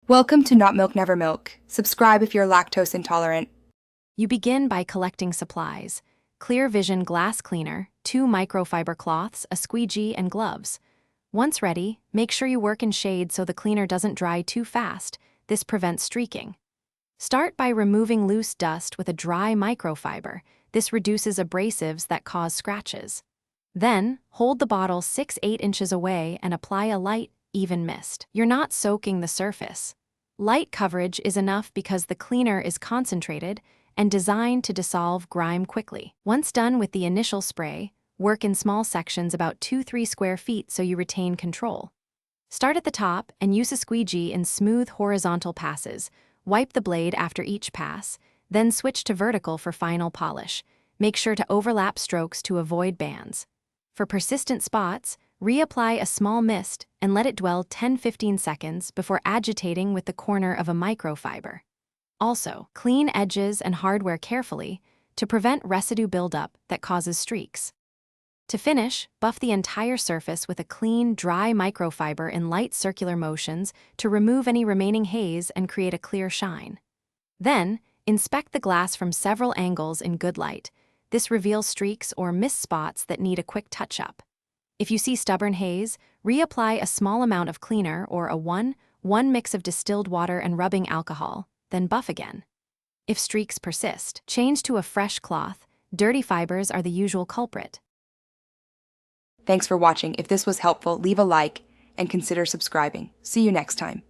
Welcome to Not Milk Never Milk. Subscribe if you're lactose intolerant. You begin by collecting supplies: clear vision glass cleaner, 2 microfiber cloths, a squeegee, and gloves. Once ready, make sure you work in shade so the cleaner doesn't dry too fast. This prevents streaking. Start by removing loose dust with a dry microfiber. This reduces abrasives that cause scratches. Then, hold the bottle 6-8 inches away and apply a light, even mist. You're not soaking the surface. Light coverage is enough because the cleaner is concentrated and designed to dissolve grime quickly. Once done with the initial spray, work in small sections about 2-3 square feet so you retain control. Start at the top and use a squeegee in smooth horizontal passes. Wipe the blade after each pass, then switch to vertical for final polish. Make sure to overlap strokes to avoid bands. For persistent spots, reapply a small mist and let it dwell 10-15 seconds before agitating with the corner of a microfiber. Also, clean edges and hardware carefully to prevent residue buildup that causes streaks. To finish, buff the entire surface with a clean, dry microfiber in light circular motions to remove any remaining haze and create a clear shine. Then, inspect the glass from several angles in good light. This reveals streaks or missed spots that need a quick touch-up. If you see stubborn haze, reapply a small amount of cleaner or a 1 mix of distilled water and rubbing alcohol, then buff again. If streaks persist, change to a fresh cloth. Dirty fibers are the usual culprit. Thanks for watching. If this was helpful, leave a like and consider subscribing. See you next time.